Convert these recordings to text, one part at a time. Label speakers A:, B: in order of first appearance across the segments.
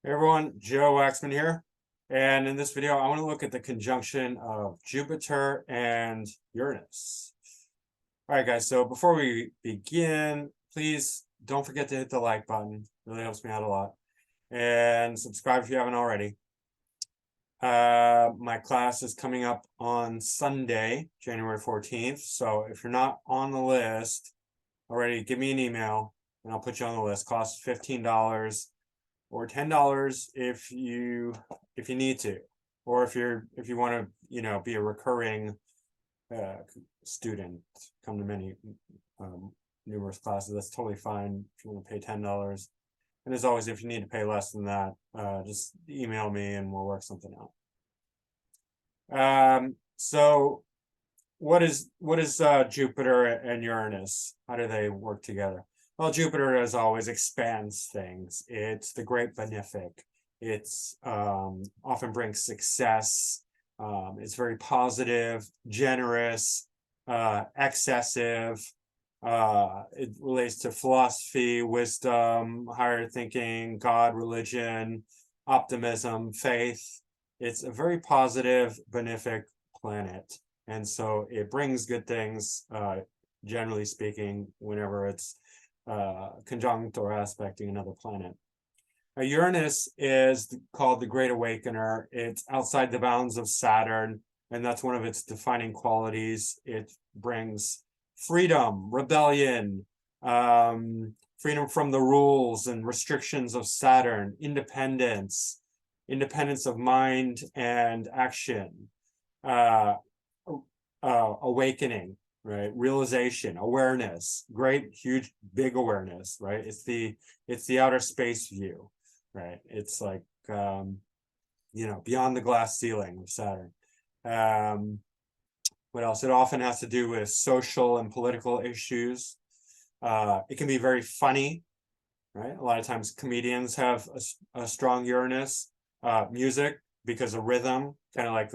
A: Hey everyone, Joe Waxman here. And in this video, I want to look at the conjunction of Jupiter and Uranus. All right, guys, so before we begin, please don't forget to hit the like button. It really helps me out a lot. And subscribe if you haven't already. My class is coming up on Sunday, January 14th. So if you're not on the list already, give me an email and I'll put you on the list. Costs $15. Or $10 if you need to, or if you want to be a recurring student, come to many numerous classes. That's totally fine if you want to pay $10. And as always, if you need to pay less than that, just email me and we'll work something out. So what is Jupiter and Uranus? How do they work together? Well, Jupiter, as always, expands things. It's the great benefic. It's often brings success. It's very positive, generous, excessive. It relates to philosophy, wisdom, higher thinking, God, religion, optimism, faith. It's a very positive, benefic planet. And so it brings good things, generally speaking, whenever it's conjunct or aspecting another planet. Uranus is called the Great Awakener. It's outside the bounds of Saturn, and that's one of its defining qualities. It brings freedom, rebellion, freedom from the rules and restrictions of Saturn, independence of mind and action, awakening, right? Realization, awareness, great, huge, big awareness, right? It's the outer space view, right? It's like beyond the glass ceiling of Saturn. What else? It often has to do with social and political issues. It can be very funny, right? A lot of times comedians have a strong Uranus. Music, because of rhythm, kind of like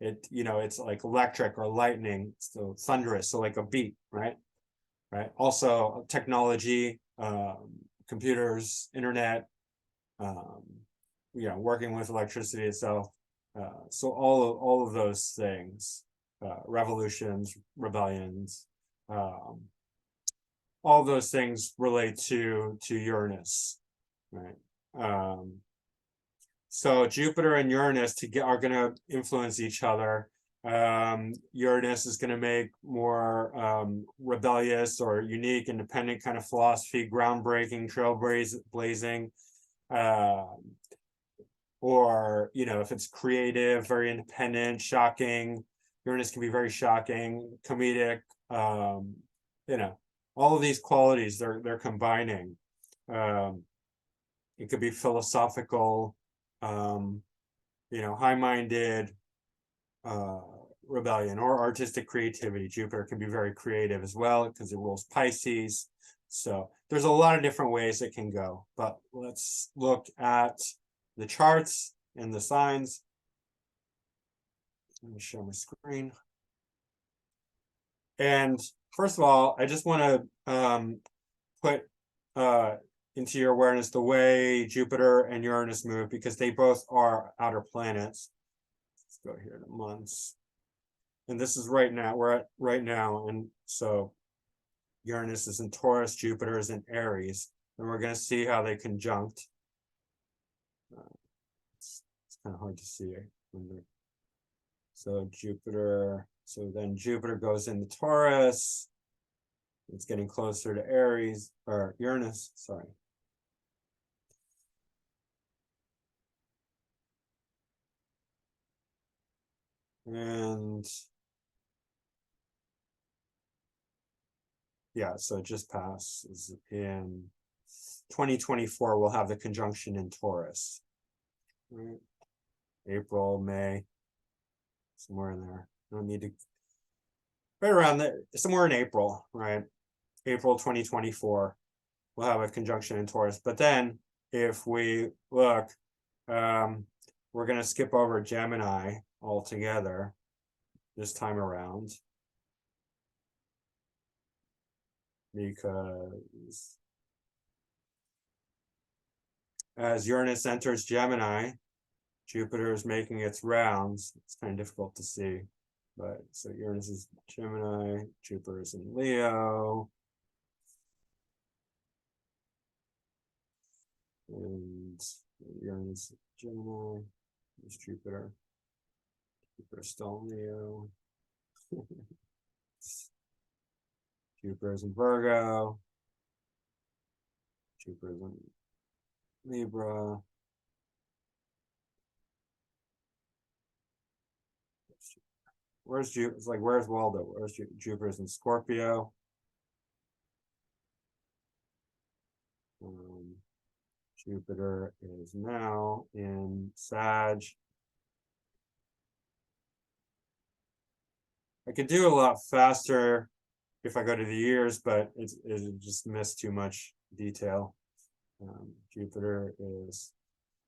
A: it's like electric or lightning, so thunderous, so like a beat, right? Also technology, computers, internet, working with electricity itself. So all of those things, revolutions, rebellions, all those things relate to Uranus, right? So Jupiter and Uranus are going to influence each other. Uranus is going to make more rebellious or unique, independent kind of philosophy, groundbreaking, trailblazing. Or, if it's creative, very independent, shocking. Uranus can be very shocking, comedic. All of these qualities they're combining. It could be philosophical, high-minded rebellion, or artistic creativity. Jupiter can be very creative as well because it rules Pisces. So there's a lot of different ways it can go, but let's look at the charts and the signs. Let me share my screen. And first of all, I just want to put into your awareness the way Jupiter and Uranus move, because they both are outer planets. Let's go here to months. And this is right now, we're at right now. And so Uranus is in Taurus, Jupiter is in Aries. And we're going to see how they conjunct. It's kind of hard to see. So then Jupiter goes into Taurus. It's getting closer to Aries, or Uranus, sorry. And yeah, so it just passes. In 2024, we'll have the conjunction in Taurus. Right? April, May, somewhere in there. I don't need to, right around there, somewhere in April, right? April 2024, we'll have a conjunction in Taurus. But then if we look, we're going to skip over Gemini altogether this time around, because as Uranus enters Gemini, Jupiter is making its rounds. It's kind of difficult to see, but so Uranus is Gemini, Jupiter is in Leo. And Uranus, Gemini, there's Jupiter. Jupiter still in Leo. Jupiter's in Virgo. Jupiter's in Libra. Where's Jupiter? It's like, where's Waldo? Where's Jupiter's in Scorpio? Jupiter is now in Sag. I could do a lot faster if I go to the years, but it just missed too much detail. Jupiter is,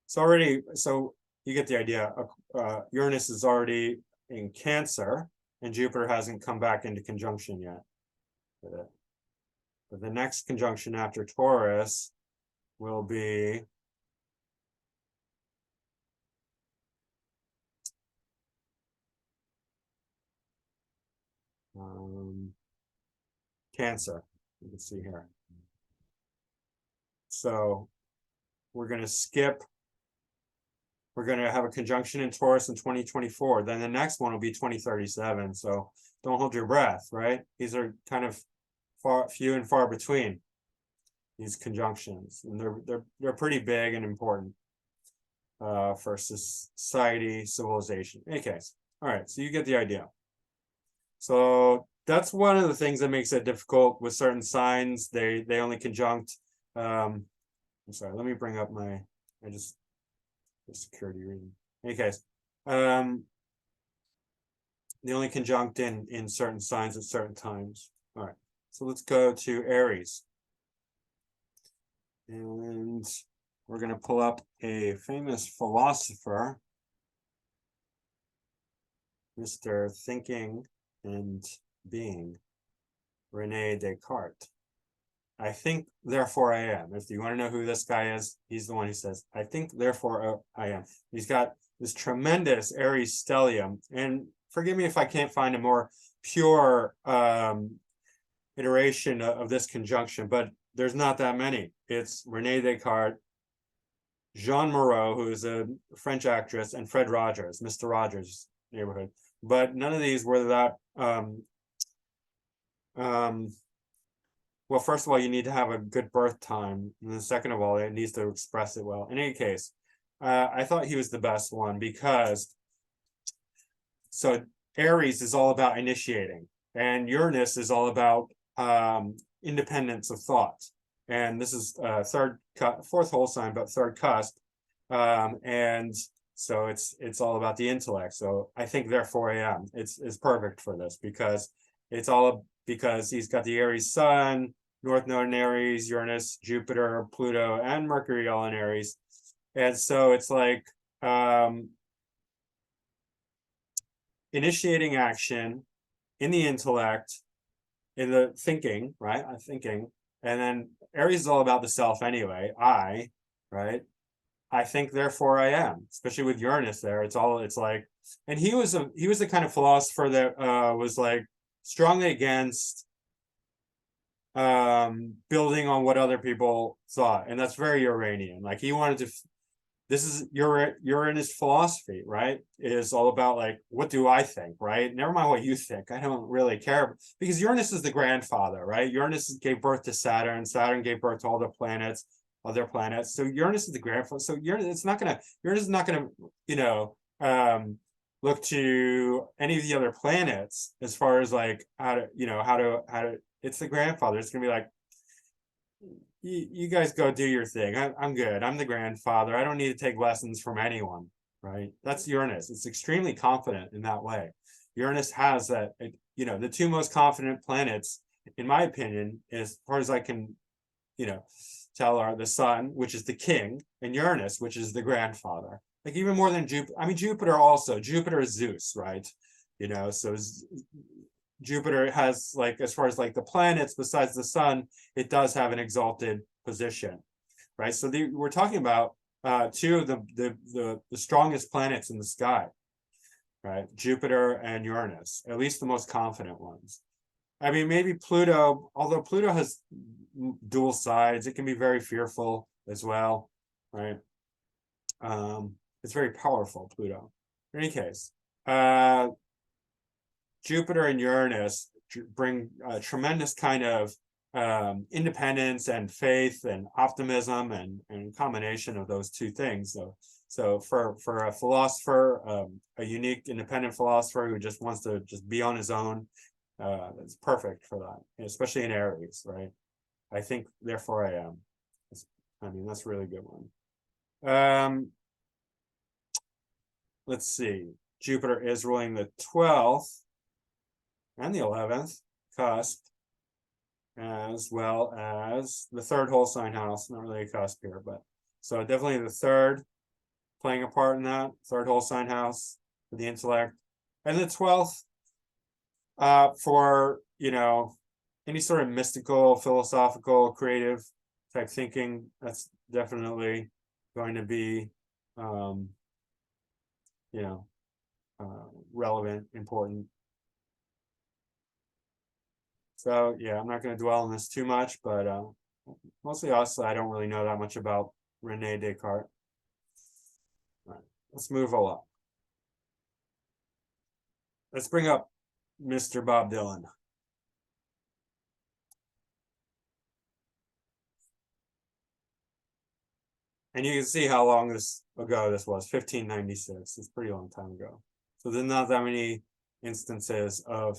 A: so you get the idea. Uranus is already in Cancer, and Jupiter hasn't come back into conjunction yet. But the next conjunction after Taurus will be Cancer. You can see here. So we're going to skip. We're going to have a conjunction in Taurus in 2024. Then the next one will be 2037. So don't hold your breath, right? These are kind of few and far between, these conjunctions, and they're pretty big and important for society, civilization. Okay, all right, so you get the idea. So that's one of the things that makes it difficult with certain signs. They only conjunct. I'm sorry, let me bring up my, the security reason. In any case, they only conjunct in certain signs at certain times. All right, so let's go to Aries. And we're going to pull up a famous philosopher, Mr. Thinking and Being, Rene Descartes. I think, therefore I am. If you want to know who this guy is, he's the one who says, I think, therefore I am. He's got this tremendous Aries stellium. And forgive me if I can't find a more pure iteration of this conjunction, but there's not that many. It's Rene Descartes, Jeanne Moreau, who is a French actress, and Fred Rogers, Mr. Rogers' Neighborhood. But none of these were that well, first of all, you need to have a good birth time, and then second of all, it needs to express it well. In any case, I thought he was the best one because, so Aries is all about initiating, and Uranus is all about independence of thought. And this is fourth whole sign, but third cusp, and so it's all about the intellect. So I think, therefore I am. It's perfect for this because it's all because he's got the Aries sun, North Node in Aries, Uranus, Jupiter, Pluto, and Mercury all in Aries. And so it's like initiating action in the intellect, in the thinking, right? I'm thinking. And then Aries is all about the self anyway. Right? I think, therefore I am, especially with Uranus there. It's like, and he was the kind of philosopher that was like strongly against building on what other people thought, and that's very Uranian. Like he wanted to, this is Uranus philosophy, right? It is all about like, what do I think, right? Never mind what you think. I don't really care, because Uranus is the grandfather, right? Uranus gave birth to Saturn. Saturn gave birth to all the planets, other planets. So Uranus is the grandfather. So Uranus is not gonna, look to any of the other planets as far as like how to. It's the grandfather. It's gonna be like, you guys go do your thing. I'm good. I'm the grandfather. I don't need to take lessons from anyone, right? That's Uranus. It's extremely confident in that way. Uranus has that, the two most confident planets, in my opinion, as far as I can, tell, are the sun, which is the king, and Uranus, which is the grandfather. Like even more than Jupiter. I mean, Jupiter also. Jupiter is Zeus, right? So Jupiter has, like, as far as like the planets besides the sun, it does have an exalted position, right? So we're talking about two of the strongest planets in the sky, right? Jupiter and Uranus, at least the most confident ones. I mean, maybe Pluto, although Pluto has dual sides, it can be very fearful as well, right? It's very powerful, Pluto. In any case, Jupiter and Uranus bring a tremendous kind of independence and faith and optimism and combination of those two things. So for a philosopher, a unique independent philosopher who just wants to just be on his own, it's perfect for that, especially in Aries, right? I think, therefore I am. I mean, that's a really good one. Let's see. Jupiter is ruling the 12th and the 11th cusp, as well as the third whole sign house. Not really a cusp here, but so definitely the third playing a part in that third whole sign house for the intellect, and the 12th for, you know, any sort of mystical, philosophical, creative type thinking. That's definitely going to be you know, relevant, important. So yeah, I'm not going to dwell on this too much, but mostly also I don't really know that much about Rene Descartes. All right, let's move along. Let's bring up Mr. Bob Dylan. And you can see how long ago this was, 1596. It's a pretty long time ago. So there's not that many instances of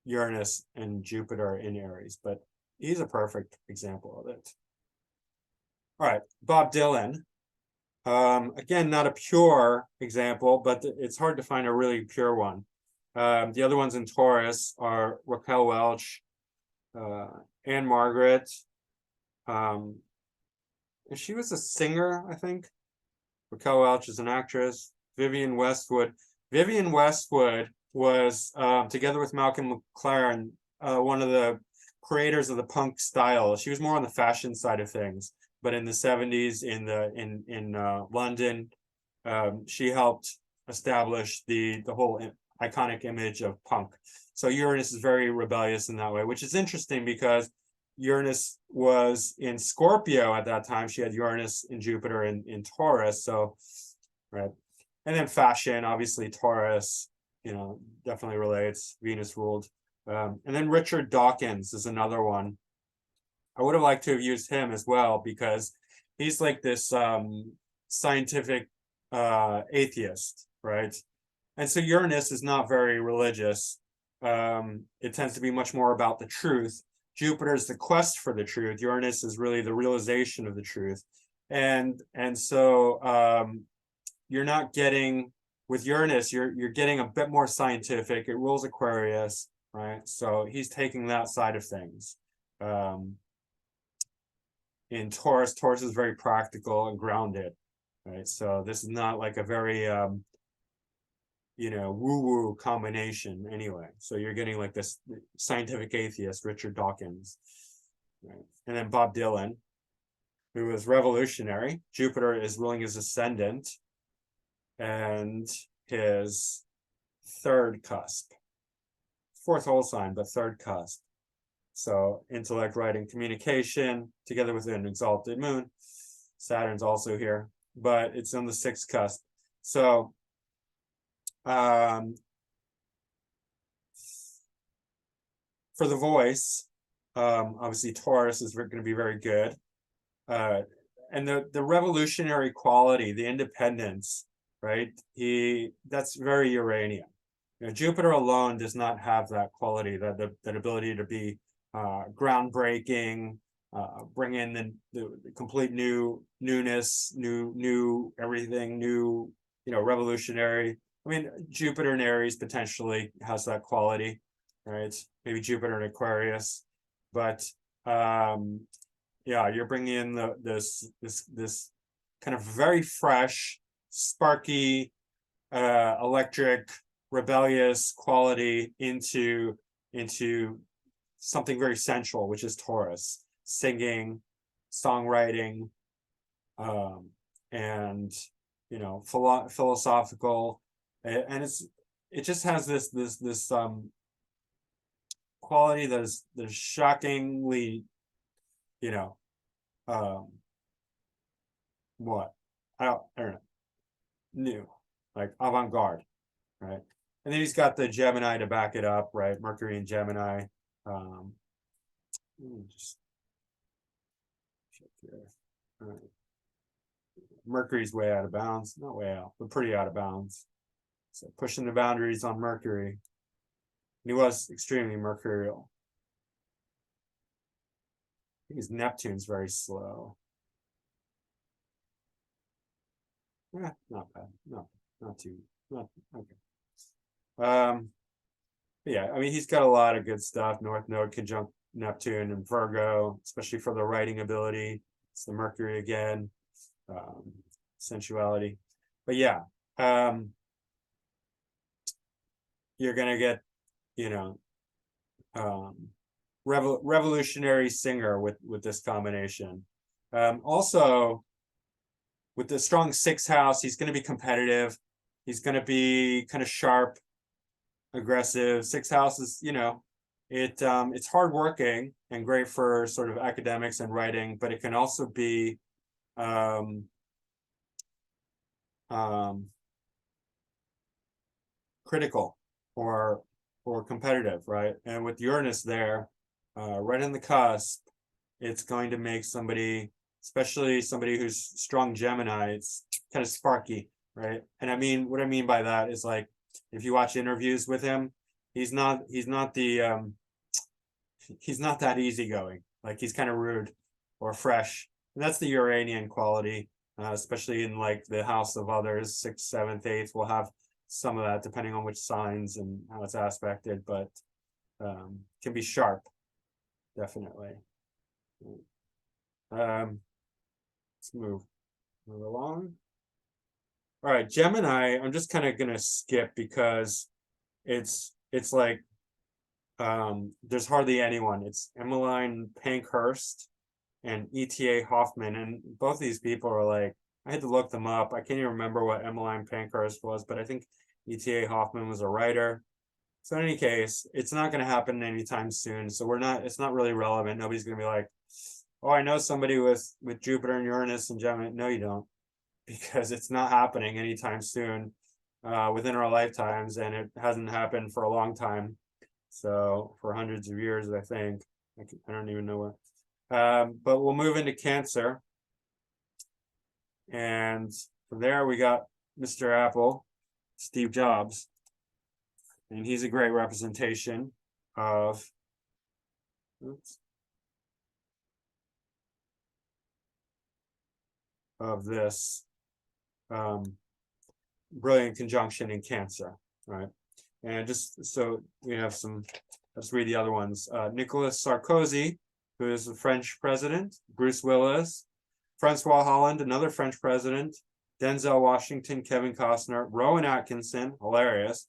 A: Uranus and Jupiter in Aries, but he's a perfect example of it. All right, Bob Dylan. Again, not a pure example, but it's hard to find a really pure one. The other ones in Taurus are Raquel Welch, Anne Margaret. She was a singer, I think. Raquel Welch is an actress. Vivienne Westwood. Vivienne Westwood was, together with Malcolm McLaren, one of the creators of the punk style. She was more on the fashion side of things, but in the 70s in London, she helped establish the whole iconic image of punk. So Uranus is very rebellious in that way, which is interesting because Uranus was in Scorpio at that time. She had Uranus in Jupiter in Taurus. So, right. And then fashion, obviously Taurus, you know, definitely relates. Venus ruled. And then Richard Dawkins is another one. I would have liked to have used him as well because he's like this scientific atheist, right? And so Uranus is not very religious. It tends to be much more about the truth. Jupiter is the quest for the truth. Uranus is really the realization of the truth. And so you're not getting, with Uranus, you're getting a bit more scientific. It rules Aquarius, right? So he's taking that side of things. In Taurus, Taurus is very practical and grounded, right? So this is not like a very you know, woo-woo combination anyway. So you're getting like this scientific atheist, Richard Dawkins, right? And then Bob Dylan, who was revolutionary. Jupiter is ruling his ascendant and his third cusp. Fourth whole sign, but third cusp. So intellect, writing, communication, together with an exalted moon. Saturn's also here, but it's on the sixth cusp. So for the voice, obviously Taurus is going to be very good. And the revolutionary quality, the independence, right? That's very Uranian. You know, Jupiter alone does not have that quality, that ability to be groundbreaking, bring in the complete newness, new everything, new, you know, revolutionary. I mean, Jupiter in Aries potentially has that quality, right? Maybe Jupiter in Aquarius, but yeah, you're bringing in this kind of very fresh, sparky, electric, rebellious quality into something very central, which is Taurus: singing, songwriting, and philosophical, and it just has this quality that is shockingly, what I don't know, new, like avant-garde, right? And then he's got the Gemini to back it up, right? Mercury and Gemini. Just check here. All right. Mercury's way out of bounds, not way out, but pretty out of bounds. So pushing the boundaries on Mercury. And he was extremely mercurial. I think his Neptune's very slow. Yeah, not bad. No, not too, not okay. Yeah, I mean, he's got a lot of good stuff. North Node conjunct Neptune and Virgo, especially for the writing ability. It's the Mercury again, sensuality. But yeah, you're gonna get, revolutionary singer with this combination. Also, with the strong 6th house, he's going to be competitive. He's going to be kind of sharp, aggressive. 6th house is, it's hardworking and great for sort of academics and writing, but it can also be critical or competitive, right? And with Uranus there, right in the cusp, it's going to make somebody, especially somebody who's strong Gemini, it's kind of sparky, right? And I mean, what I mean by that is, like, if you watch interviews with him, he's not that easygoing. Like, he's kind of rude or fresh. And that's the Uranian quality, especially in like the house of others. 6th, 7th, 8th will have some of that depending on which signs and how it's aspected, but can be sharp, definitely. Let's move along. All right, Gemini, I'm just kind of gonna skip because it's like there's hardly anyone. It's Emmeline Pankhurst and ETA Hoffman, and both these people are like, I had to look them up. I can't even remember what Emmeline Pankhurst was, but I think ETA Hoffman was a writer. So in any case, it's not going to happen anytime soon. So it's not really relevant. Nobody's going to be like, oh, I know somebody with Jupiter and Uranus and Gemini. No, you don't, because it's not happening anytime soon within our lifetimes, and it hasn't happened for a long time. So for hundreds of years, I think. I don't even know where. But we'll move into Cancer. And from there, we got Mr. Apple, Steve Jobs. And he's a great representation of, this brilliant conjunction in Cancer, right? And just so we have some, let's read the other ones. Nicolas Sarkozy, who is the French president, Bruce Willis, Francois Hollande, another French president, Denzel Washington, Kevin Costner, Rowan Atkinson, hilarious,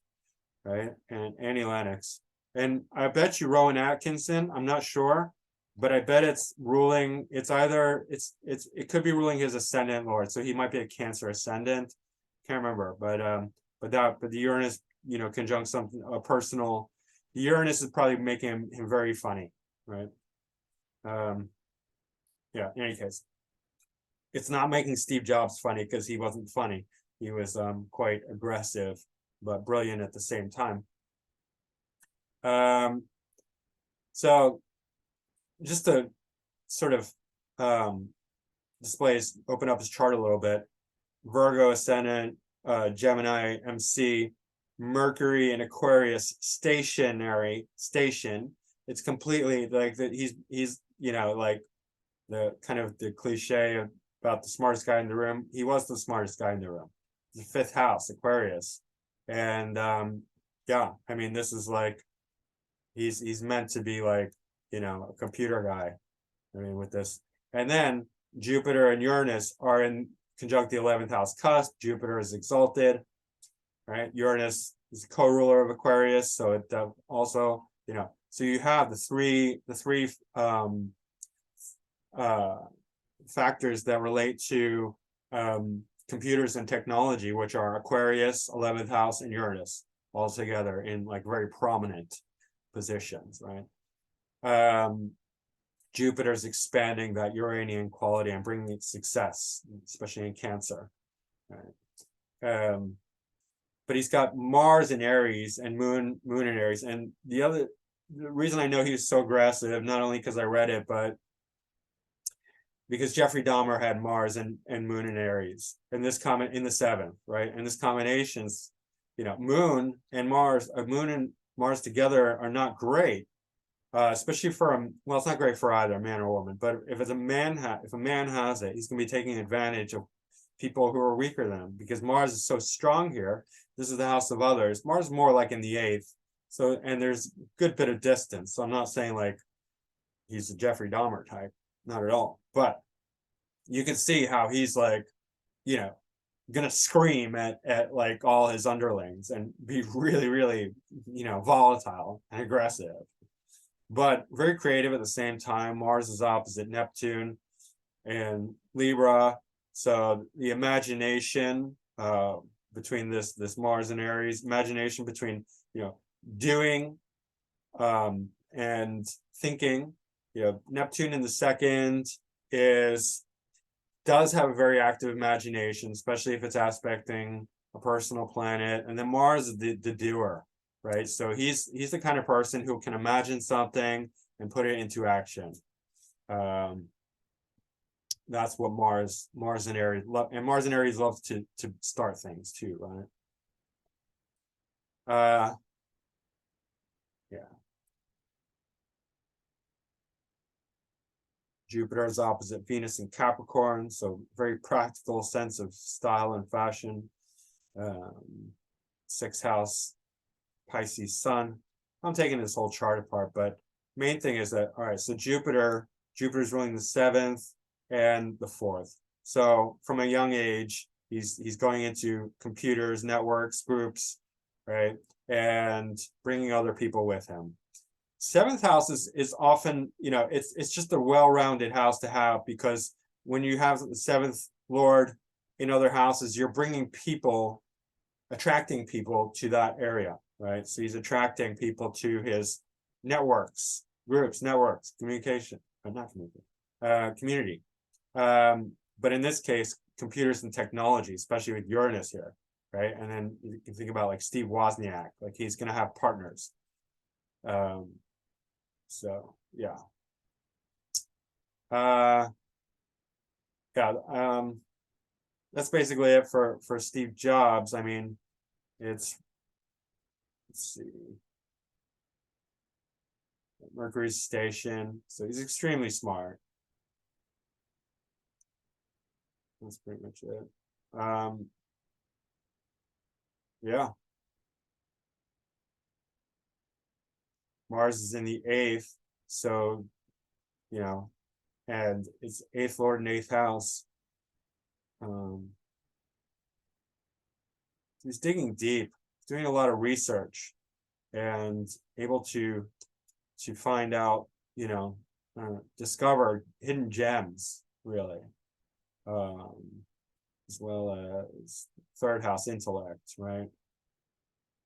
A: right? And Annie Lennox. And I bet you Rowan Atkinson, I'm not sure, but I bet it's ruling, it could be ruling his ascendant lord. So he might be a Cancer ascendant. Can't remember, but the Uranus, conjunct something, a personal, the Uranus is probably making him very funny, right? Yeah, in any case, it's not making Steve Jobs funny because he wasn't funny. He was quite aggressive, but brilliant at the same time. So just to sort of open up his chart a little bit. Virgo ascendant, Gemini MC, Mercury and Aquarius station. It's completely like that. He's like the kind of the cliche about the smartest guy in the room. He was the smartest guy in the room. The 5th house, Aquarius. And yeah, I mean, this is like, he's meant to be like, a computer guy. I mean, with this. And then Jupiter and Uranus are in conjunct the 11th house cusp. Jupiter is exalted, right? Uranus is co-ruler of Aquarius. So it also, so you have the three factors that relate to computers and technology, which are Aquarius, 11th house, and Uranus, all together in like very prominent positions, right? Jupiter's expanding that Uranian quality and bringing it success, especially in Cancer, right? But he's got Mars in Aries and Moon in Aries. And the reason I know he was so aggressive, not only because I read it, but because Jeffrey Dahmer had Mars and Moon in Aries, and this comment in the 7th, right? And this combinations, you know, Moon and Mars together are not great, especially for well, it's not great for either man or woman. But if a man has it, he's going to be taking advantage of people who are weaker than him, because Mars is so strong here. This is the house of others. Mars is more like in the 8th, so, and there's a good bit of distance. So I'm not saying like he's a Jeffrey Dahmer type, not at all. But you can see how he's like, you know, gonna scream at like all his underlings and be really, really, you know, volatile and aggressive, but very creative at the same time. Mars is opposite Neptune and Libra, so the imagination between this Mars and Aries, imagination between, you know, doing and thinking. You know, Neptune in the 2nd does have a very active imagination, especially if it's aspecting a personal planet. And then Mars is the doer, right? So he's the kind of person who can imagine something and put it into action. That's what Mars and Aries love, and Mars and Aries loves to start things too, right? Yeah. Jupiter is opposite Venus in Capricorn, so very practical sense of style and fashion. 6th house, Pisces Sun. I'm taking this whole chart apart, but main thing is that, all right, so Jupiter's ruling the 7th and the 4th. So from a young age, he's going into computers, networks, groups, right, and bringing other people with him. 7th house is often, you know, it's just a well-rounded house to have, because when you have the 7th lord in other houses, you're bringing people, attracting people to that area, right? So he's attracting people to his networks, groups, networks, communication, not communication, community. But in this case, computers and technology, especially with Uranus here, right? And then you can think about like Steve Wozniak, like he's going to have partners. So yeah. That's basically it for Steve Jobs. I mean, let's see, Mercury's station, so he's extremely smart. That's pretty much it. Yeah. Mars is in the 8th, so, you know, and it's 8th lord and 8th house. He's digging deep, doing a lot of research, and able to find out, you know, discover hidden gems, really, as well as 3rd house intellect, right?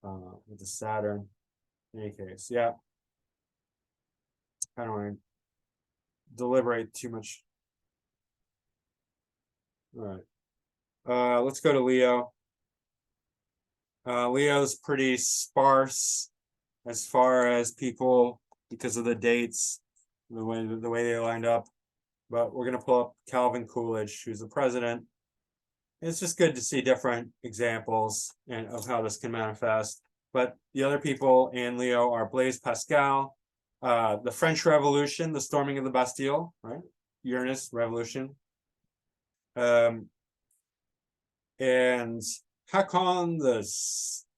A: With the Saturn. In any case, yeah. I don't want to deliberate too much. All right. Let's go to Leo. Leo's pretty sparse as far as people, because of the dates, the way they lined up. But we're gonna pull up Calvin Coolidge, who's the president. It's just good to see different examples and of how this can manifest. But the other people in Leo are Blaise Pascal, the French Revolution, the storming of the Bastille, right? Uranus revolution. And Hakon the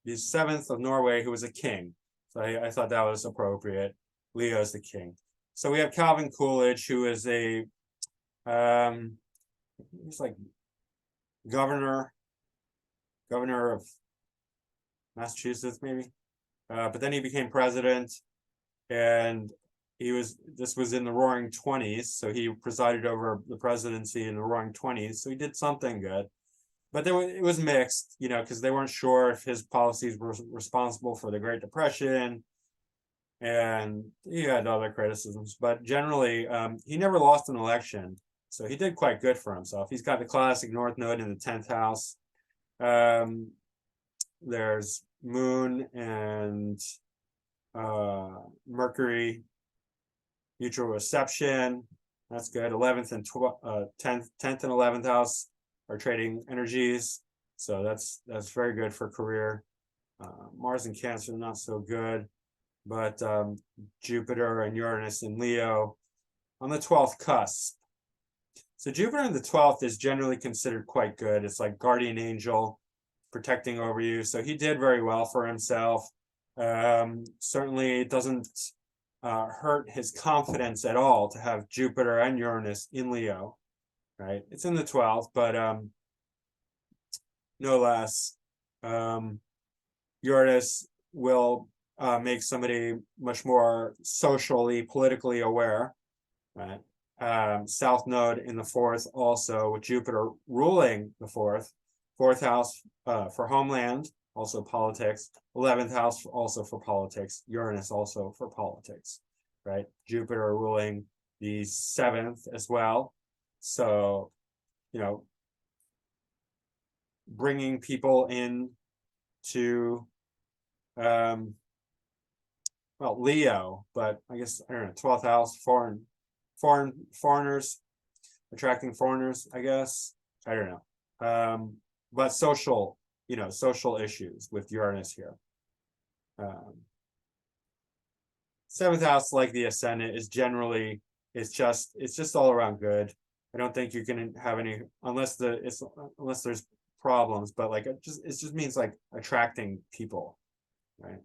A: 7th of Norway, who was a king. So I thought that was appropriate. Leo is the king. So we have Calvin Coolidge, who is a he's like governor of Massachusetts, maybe. But then he became president, and this was in the Roaring 20s, so he presided over the presidency in the Roaring 20s, so he did something good. But it was mixed, because they weren't sure if his policies were responsible for the Great Depression, and he had other criticisms. But generally, he never lost an election, so he did quite good for himself. He's got the classic North Node in the 10th house. There's Moon and Mercury, mutual reception. That's good. 11th and 10th and 11th house are trading energies, so that's very good for career. Mars and Cancer not so good, but Jupiter and Uranus in Leo on the 12th cusp. So Jupiter in the 12th is generally considered quite good. It's like guardian angel protecting over you, so he did very well for himself. Certainly it doesn't hurt his confidence at all to have Jupiter and Uranus in Leo, right? It's in the 12th, but no less. Uranus will make somebody much more socially, politically aware, right? South Node in the 4th also, with Jupiter ruling the 4th house for homeland, also politics. 11th house also for politics. Uranus also for politics, right? Jupiter ruling the 7th as well. So, bringing people in to, Leo, but I guess, I don't know, 12th house, foreigners, attracting foreigners, I guess. I don't know. But social issues with Uranus here. 7th house, like the ascendant, is generally, it's just all around good. I don't think you can have any, unless there's problems, but like it just means like attracting people, right?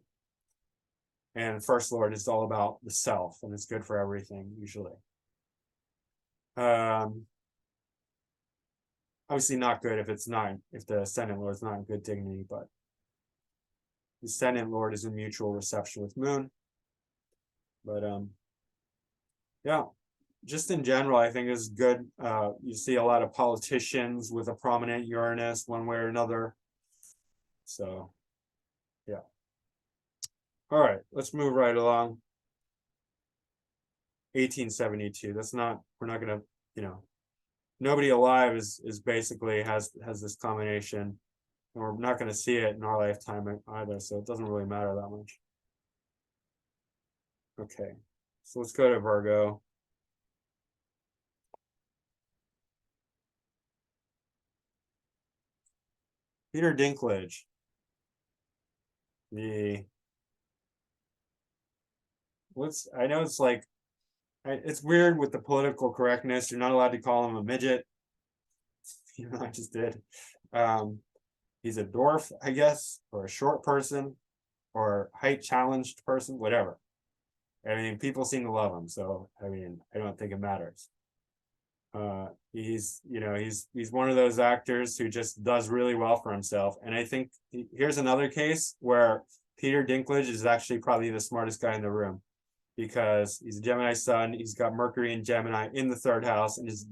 A: And first lord is all about the self, and it's good for everything usually. Obviously not good if the ascendant lord is not in good dignity, but the ascendant lord is in mutual reception with Moon. But yeah, just in general, I think is good. You see a lot of politicians with a prominent Uranus one way or another. So yeah. All right, let's move right along. 1872. We're not gonna, nobody alive is basically has this combination, and we're not going to see it in our lifetime either, so it doesn't really matter that much. Okay, so let's go to Virgo. Peter Dinklage. I know it's like, it's weird with the political correctness. You're not allowed to call him a midget. I just did. He's a dwarf, I guess, or a short person, or height challenged person, whatever. I mean, people seem to love him, so I mean, I don't think it matters. He's one of those actors who just does really well for himself, and I think here's another case where Peter Dinklage is actually probably the smartest guy in the room, because he's a Gemini sun. He's got Mercury and Gemini in the 3rd house, and his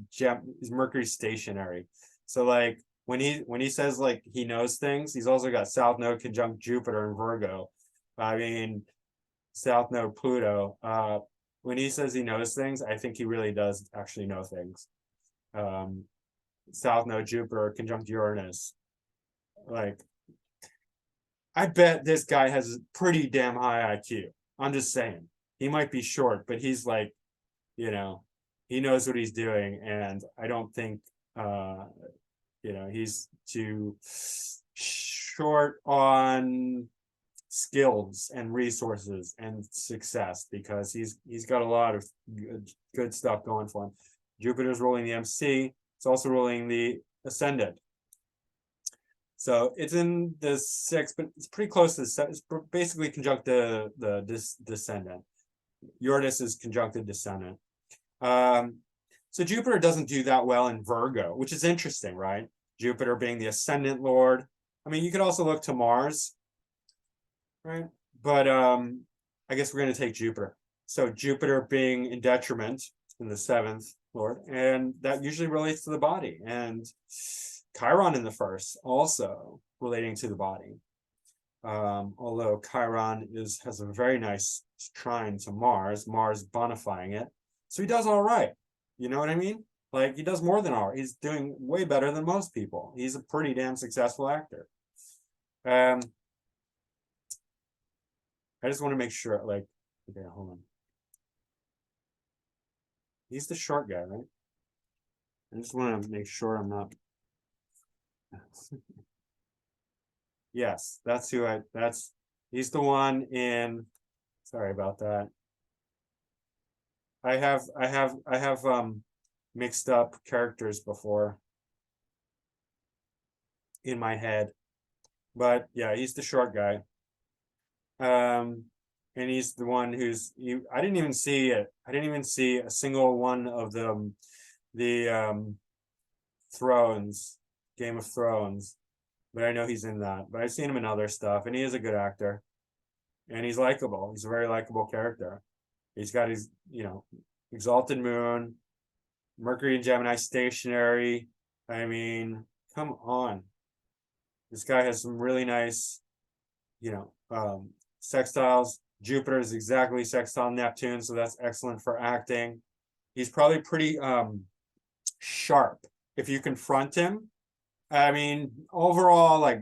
A: Mercury stationary. So like when he says like he knows things, he's also got South Node conjunct Jupiter in Virgo. I mean, South Node Pluto. When he says he knows things, I think he really does actually know things. South Node Jupiter conjunct Uranus. Like, I bet this guy has a pretty damn high IQ. I'm just saying. He might be short, but he's like, he knows what he's doing, and I don't think he's too short on skills and resources and success, because he's got a lot of good stuff going for him. Jupiter's ruling the MC. It's also ruling the ascendant. So it's in the 6th, but it's pretty close to the 7th. It's basically conjunct the descendant. Uranus is conjuncted descendant. So Jupiter doesn't do that well in Virgo, which is interesting, right? Jupiter being the ascendant lord. I mean, you could also look to Mars, right? But I guess we're going to take Jupiter. So Jupiter being in detriment in the seventh lord, and that usually relates to the body. And Chiron in the first, also relating to the body. Although Chiron has a very nice trine to Mars bonifying it. So he does all right. You know what I mean? Like, he does more than all right. He's doing way better than most people. He's a pretty damn successful actor. I just want to make sure, like, okay, hold on. He's the short guy, right? I just want to make sure I'm not. Yes, that's who he's the one in, sorry about that. I have mixed up characters before in my head. But yeah, he's the short guy. And he's the one who's I didn't even see it. I didn't even see a single one of the Thrones, Game of Thrones, but I know he's in that. But I've seen him in other stuff, and he is a good actor, and he's likable. He's a very likable character. He's got his, exalted moon, Mercury and Gemini stationary. I mean, come on. This guy has some really nice, sextiles. Jupiter is exactly sextile Neptune, so that's excellent for acting. He's probably pretty sharp if you confront him. I mean, overall, like,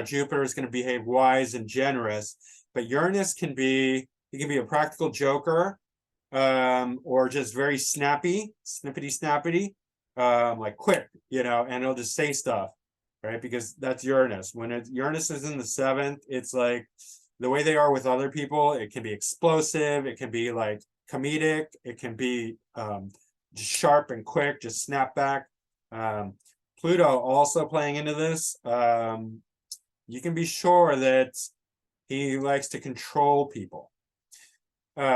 A: Jupiter is going to behave wise and generous, but Uranus he can be a practical joker, or just very snippety, like quick, and he'll just say stuff, right? Because that's Uranus. When Uranus is in the seventh, it's like the way they are with other people. It can be explosive. It can be like comedic. It can be just sharp and quick, just snap back. Pluto also playing into this. You can be sure that he likes to control people.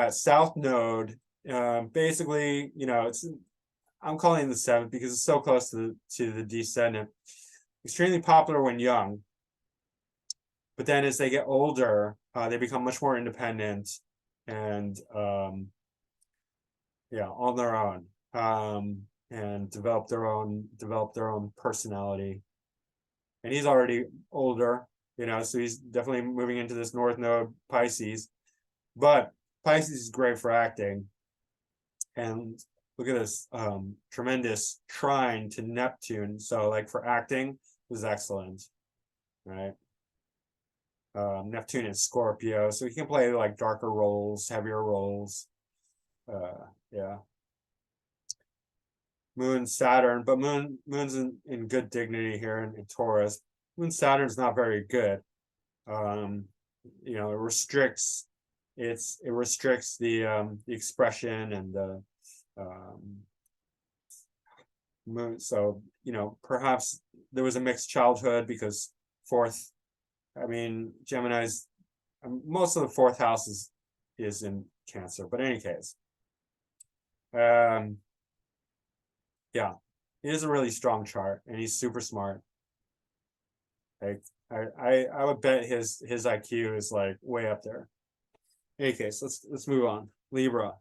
A: South node, basically, I'm calling it the seventh because it's so close to the descendant. Extremely popular when young, but then as they get older, they become much more independent and on their own, and develop their own personality. And he's already older, so he's definitely moving into this north node, Pisces. But Pisces is great for acting. And look at this tremendous trine to Neptune. So like for acting, is excellent, right? Neptune is Scorpio, so he can play like darker roles, heavier roles. Yeah. Moon, Saturn, but Moon's in good dignity here in Taurus. Moon, Saturn's not very good. It restricts the expression and the moon. So perhaps there was a mixed childhood because Gemini's, most of the fourth house is in Cancer, but in any case, yeah, it is a really strong chart, and he's super smart. Like I would bet his IQ is like way up there. In any case, let's move on. Libra.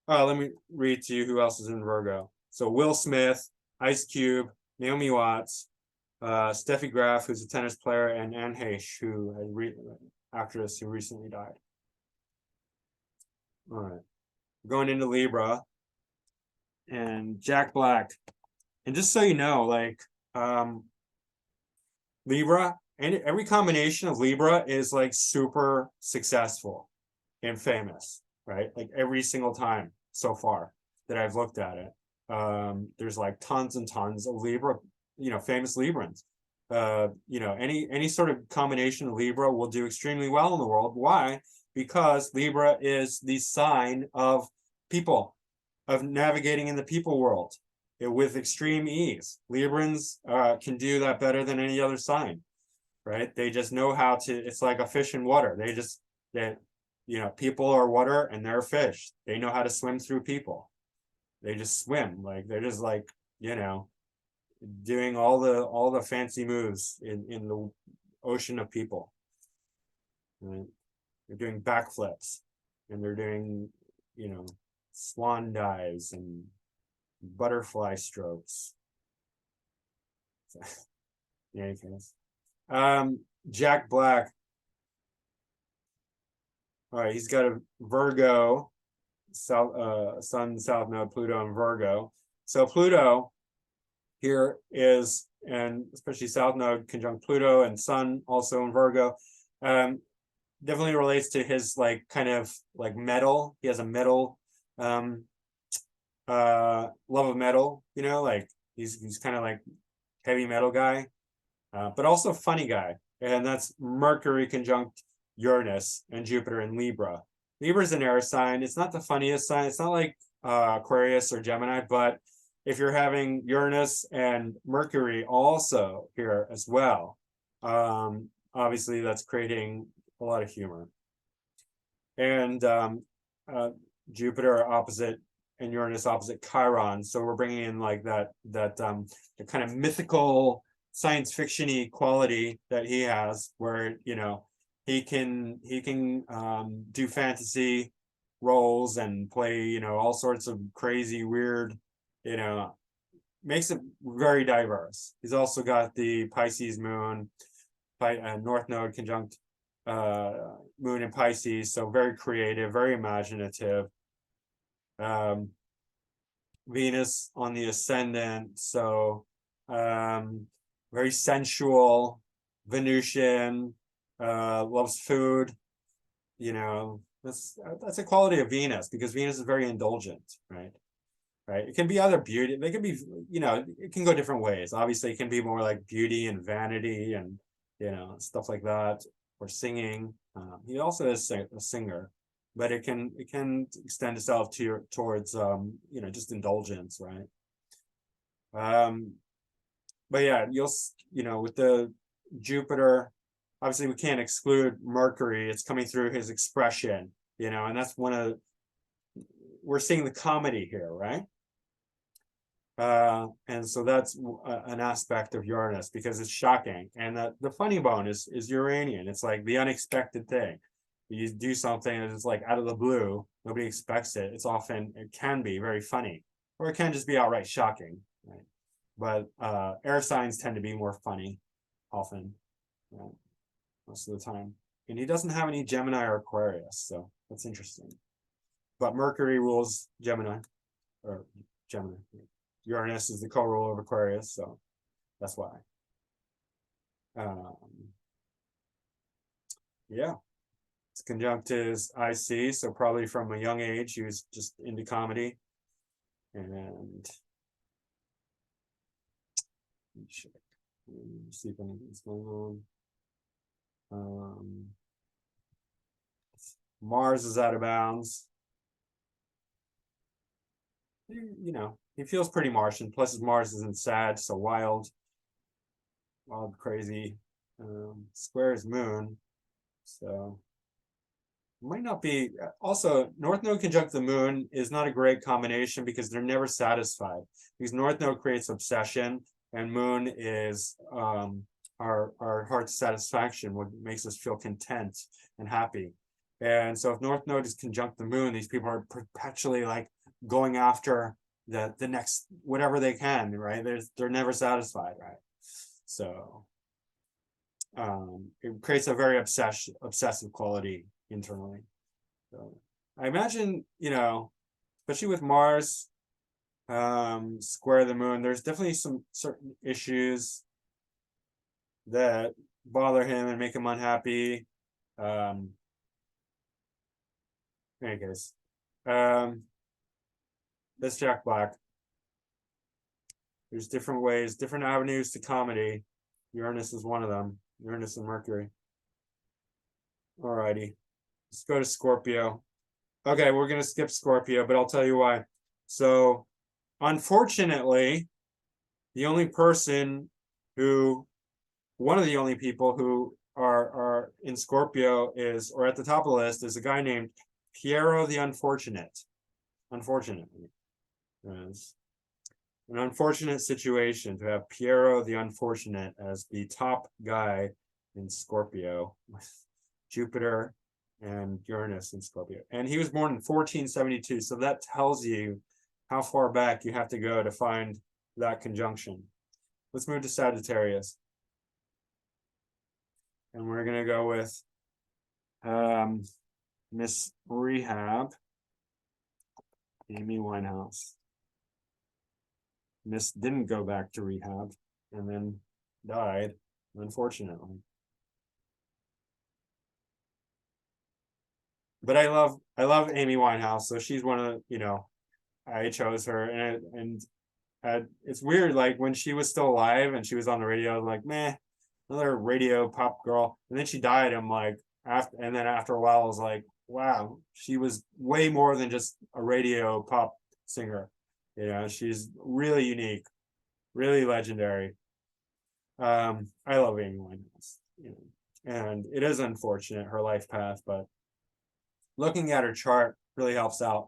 A: Let me read to you who else is in Virgo. So Will Smith, Ice Cube, Naomi Watts, Steffi Graf, who's a tennis player, and Anne Heche, actress who recently died. All right, going into Libra, and Jack Black. And just so you know, like Libra, and every combination of Libra is like super successful and famous, right? Like every single time so far that I've looked at it. There's like tons and tons of Libra, famous Librans. Any sort of combination of Libra will do extremely well in the world. Why? Because Libra is the sign of people, of navigating in the people world with extreme ease. Librans can do that better than any other sign, right? They just know how to. It's like a fish in water. People are water and they're fish. They know how to swim through people. They just swim, like they're just like doing all the fancy moves in the ocean of people. Right? They're doing backflips. and they're doing, you know, swan dives and butterfly strokes. In any case, Jack Black. All right, he's got a Virgo, Sun, South Node, Pluto, and Virgo. So Pluto here is, and especially South Node conjunct Pluto and Sun also in Virgo, definitely relates to his like kind of like metal. He has a metal love of metal, you know, like he's kind of like heavy metal guy, but also funny guy. And that's Mercury conjunct Uranus and Jupiter in Libra. Libra is an air sign. It's not the funniest sign. It's not like Aquarius or Gemini, but if you're having Uranus and Mercury also here as well, obviously that's creating a lot of humor. And Jupiter opposite and Uranus opposite Chiron. So we're bringing in like that the kind of mythical science fiction-y quality that he has, where, you know, he can do fantasy roles and play, you know, all sorts of crazy, weird, you know, makes it very diverse. He's also got the Pisces moon, North Node conjunct moon in Pisces, so very creative, very imaginative. Venus on the ascendant, so very sensual, Venusian, loves food, you know. That's a quality of Venus, because Venus is very indulgent, right? It can be other beauty, they can be, you know, it can go different ways. Obviously it can be more like beauty and vanity and, you know, stuff like that, or singing. He also is a singer, but it can extend itself towards you know, just indulgence, right? But yeah, you know, with the Jupiter, obviously we can't exclude Mercury. It's coming through his expression, you know, and that's we're seeing the comedy here, right? And so that's an aspect of Uranus, because it's shocking. And the funny bone is Uranian. It's like the unexpected thing. You do something that's like out of the blue, nobody expects it. It can be very funny, or it can just be outright shocking, right? But air signs tend to be more funny often, right? Most of the time. And he doesn't have any Gemini or Aquarius, so that's interesting. But Mercury rules Gemini, or Gemini. Uranus is the co-ruler of Aquarius, so that's why. Yeah, it's conjunct his IC, so probably from a young age he was just into comedy. And see if anything's going on. Mars is out of bounds. You know, he feels pretty Martian. Plus his Mars isn't sad, so wild, crazy. Square his moon, so might not be. Also, North Node conjunct the moon is not a great combination, because they're never satisfied. Because North Node creates obsession, and moon is our heart's satisfaction, what makes us feel content and happy. And so if North Node is conjunct the moon, these people are perpetually like going after the next whatever they can, right? They're never satisfied, right? So it creates a very obsessive quality internally. So I imagine, you know, especially with Mars square the moon, there's definitely some certain issues that bother him and make him unhappy. In any case, this Jack Black. There's different ways, different avenues to comedy. Uranus is one of them. Uranus and Mercury. Alrighty, let's go to Scorpio. Okay, we're gonna skip Scorpio, but I'll tell you why. So, unfortunately, one of the only people who are in Scorpio is, or at the top of the list, is a guy named Piero the Unfortunate. Unfortunately, it's an unfortunate situation to have Piero the Unfortunate as the top guy in Scorpio with Jupiter and Uranus in Scorpio. And he was born in 1472. So that tells you how far back you have to go to find that conjunction. Let's move to Sagittarius. And we're going to go with Miss Rehab, Amy Winehouse. Miss didn't go back to rehab and then died, unfortunately. But I love Amy Winehouse, so she's one of the, I chose her, and it's weird, like when she was still alive and she was on the radio, I was like, meh, another radio pop girl. And then she died. I'm like, after a while, I was like, wow, she was way more than just a radio pop singer. She's really unique, really legendary. I love Amy Winehouse, and it is unfortunate, her life path, but looking at her chart really helps a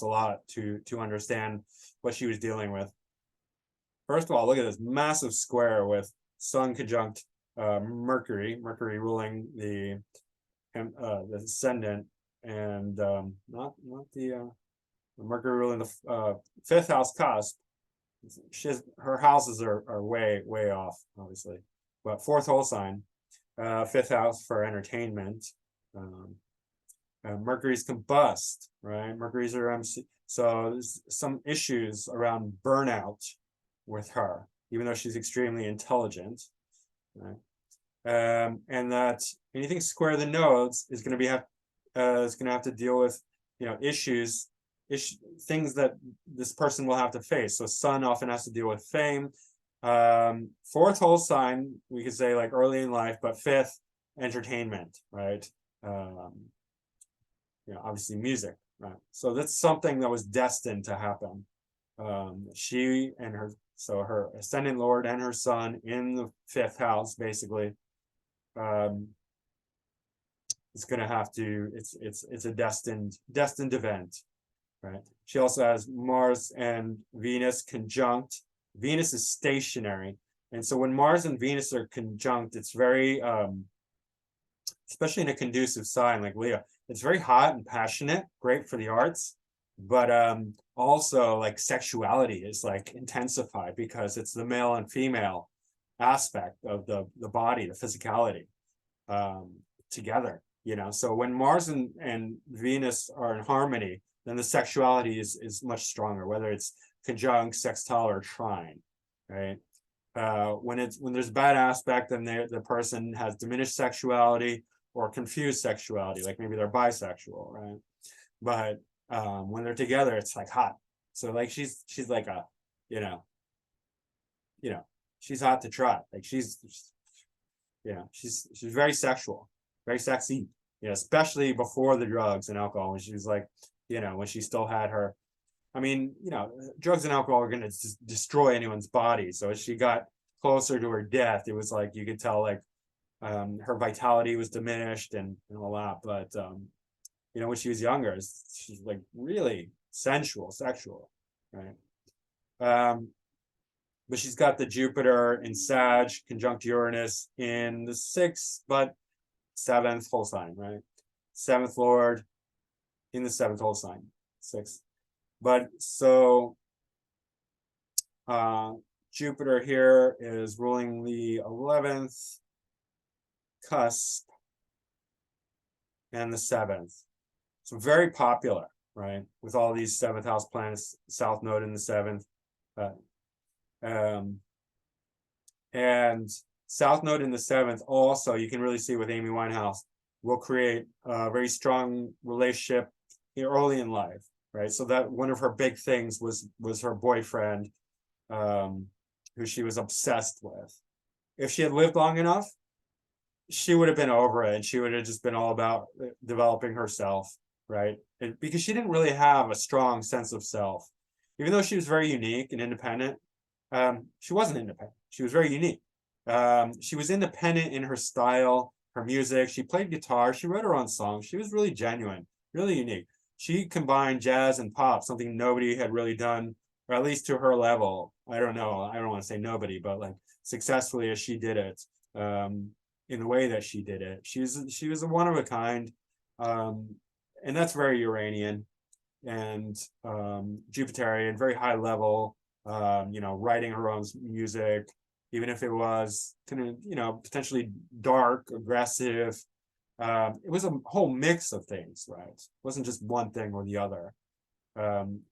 A: lot to understand what she was dealing with. First of all, look at this massive square with Sun conjunct Mercury ruling the ascendant, and not the Mercury ruling the fifth house cusp. Her houses are way off, obviously, but fourth whole sign, fifth house for entertainment. Mercury's combust, right? Mercury's her MC, so there's some issues around burnout with her, even though she's extremely intelligent, right? And that anything square the nodes is going to have to deal with issues, things that this person will have to face. So Sun often has to deal with fame. Fourth whole sign, we could say like early in life, but fifth, entertainment, right? Obviously music, right? So that's something that was destined to happen. She and her ascendant lord and her son in the fifth house, basically, it's going to have to, it's a destined event, right? She also has Mars and Venus conjunct. Venus is stationary, and so when Mars and Venus are conjunct, it's very especially in a conducive sign like Leo, it's very hot and passionate, great for the arts, but also like sexuality is like intensified because it's the male and female aspect of the body, the physicality, together. So when Mars and Venus are in harmony, then the sexuality is much stronger, whether it's conjunct, sextile, or trine, right? When there's bad aspect, then the person has diminished sexuality or confused sexuality, like maybe they're bisexual, right? But when they're together, it's like hot. So like she's like a, she's hot to trot. Like she's very sexual, very sexy, especially before the drugs and alcohol, when she was like, when she still had her, I mean, drugs and alcohol are going to destroy anyone's body. So as she got closer to her death, it was like, you could tell like her vitality was diminished and all that. But, when she was younger, she's like really sensual, sexual, right? But she's got the Jupiter in Sag, conjunct Uranus in the sixth, but seventh whole sign, right? Seventh Lord in the seventh whole sign, sixth. But so Jupiter here is ruling the 11th cusp and the 7th. So very popular, right? With all these seventh house planets, South Node in the 7th. And South Node in the 7th also, you can really see with Amy Winehouse, will create a very strong relationship early in life, right? So that one of her big things was her boyfriend, who she was obsessed with. If she had lived long enough, she would have been over it, and she would have just been all about developing herself, right? Because she didn't really have a strong sense of self. Even though she was very unique and independent, she wasn't independent. She was very unique. She was independent in her style, her music. She played guitar. She wrote her own songs. She was really genuine, really unique. She combined jazz and pop, something nobody had really done, or at least to her level. I don't know. I don't want to say nobody, but like successfully as she did it, in the way that she did it. She was a one of a kind. And that's very Uranian and Jupiterian, very high level, writing her own music, even if it was kind of, potentially dark, aggressive. It was a whole mix of things, right? It wasn't just one thing or the other.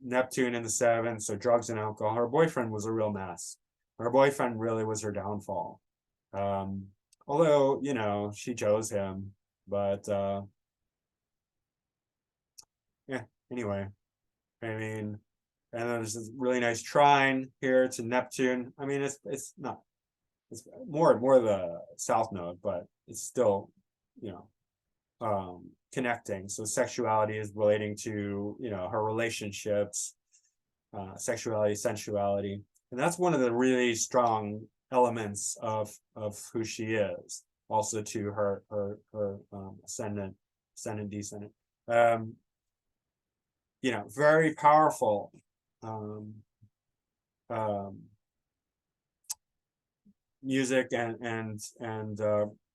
A: Neptune in the seventh, so drugs and alcohol. Her boyfriend was a real mess. Her boyfriend really was her downfall. Although, she chose him, but yeah, anyway, I mean, and then there's this really nice trine here to Neptune. I mean, it's not, it's more the south node, but it's still, connecting. So sexuality is relating to, her relationships, sexuality, sensuality. And that's one of the really strong elements of who she is, also to her ascendant, descendant. Very powerful. Music and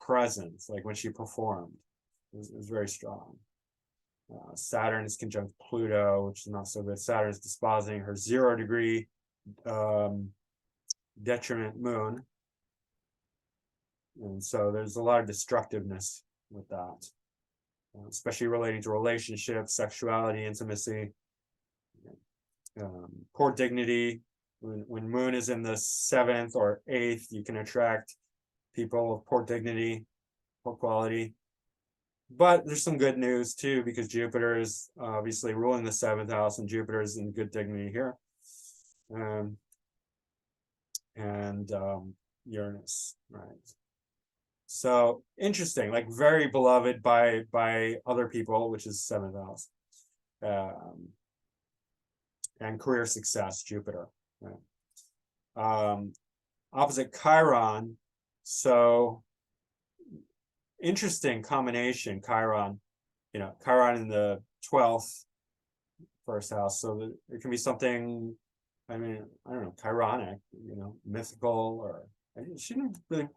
A: presence, like when she performed, it was very strong. Saturn is conjunct Pluto, which is not so good. Saturn is dispositing her 0-degree detriment moon. And so there's a lot of destructiveness with that, especially relating to relationships, sexuality, intimacy, poor dignity. When moon is in the 7th or 8th, you can attract people of poor dignity, poor quality. But there's some good news too, because Jupiter is obviously ruling the 7th house, and Jupiter is in good dignity here. And Uranus, right? So interesting, like very beloved by other people, which is 7th house. And career success, Jupiter, right? Opposite Chiron, so interesting combination. Chiron in the 12th, first house, so there can be something, I mean, I don't know, Chironic, mythical, or she didn't really.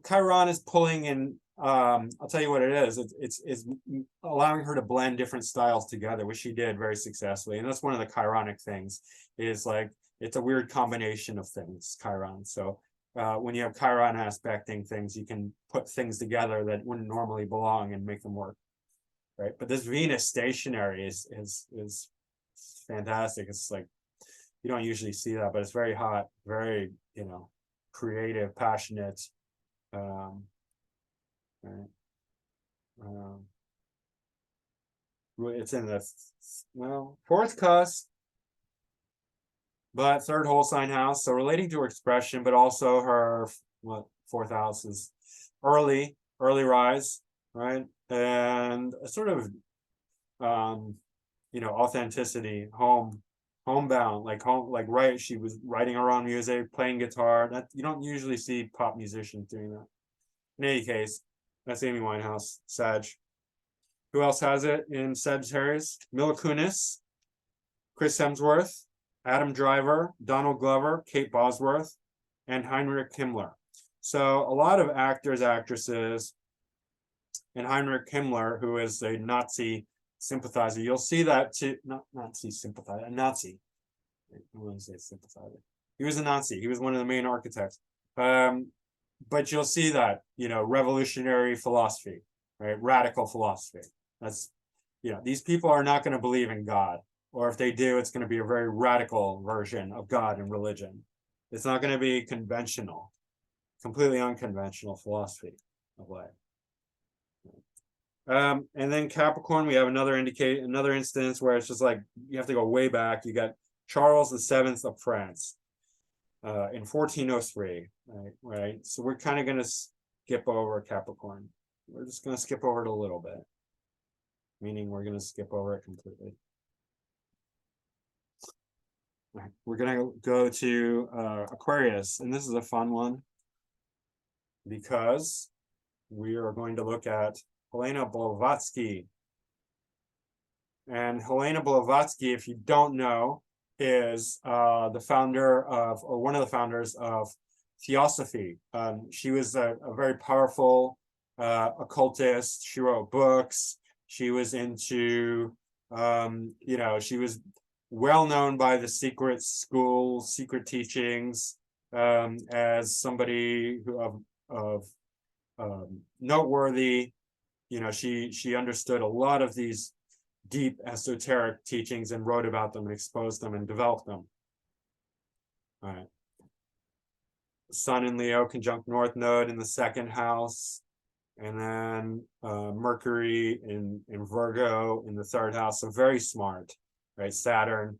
A: Chiron is pulling in, I'll tell you what it is. It's allowing her to blend different styles together, which she did very successfully. And that's one of the Chironic things, is like, it's a weird combination of things, Chiron. So when you have Chiron aspecting things, you can put things together that wouldn't normally belong and make them work, right? But this Venus stationary is fantastic. It's like, you don't usually see that, but it's very hot, very, creative, passionate. Right. It's in the 4th cusp, but 3rd whole sign house, so relating to her expression, but also her 4th house is early rise, right? And a sort of authenticity, homebound, right, she was writing her own music, playing guitar. That you don't usually see pop musicians doing that. In any case, that's Amy Winehouse, Sag. Who else has it in Sagittarius? Mila Kunis, Chris Hemsworth, Adam Driver, Donald Glover, Kate Bosworth, and Heinrich Himmler. So a lot of actors, actresses, and Heinrich Himmler, who is a Nazi sympathizer. You'll see that too. Not Nazi sympathizer, a Nazi. I want to say sympathizer. He was a Nazi. He was one of the main architects. But you'll see that, revolutionary philosophy, right? Radical philosophy. That's, these people are not going to believe in God, or if they do, it's going to be a very radical version of God and religion. It's not going to be conventional, completely unconventional philosophy of life. And then Capricorn, we have another instance where it's just like, you have to go way back. You got Charles VII of France in 1403, right? So we're kind of going to skip over Capricorn. We're just going to skip over it a little bit, meaning we're going to skip over it completely. Right. We're going to go to Aquarius, and this is a fun one because we are going to look at Helena Blavatsky. And Helena Blavatsky, if you don't know, is the founder of, or one of the founders of, Theosophy. She was a very powerful occultist. She wrote books. She was into, she was well known by the secret school, secret teachings, as somebody of noteworthy. She understood a lot of these deep esoteric teachings and wrote about them and exposed them and developed them. All right. Sun in Leo conjunct North Node in the second house, and then Mercury in Virgo in the third house. So very smart, right? Saturn.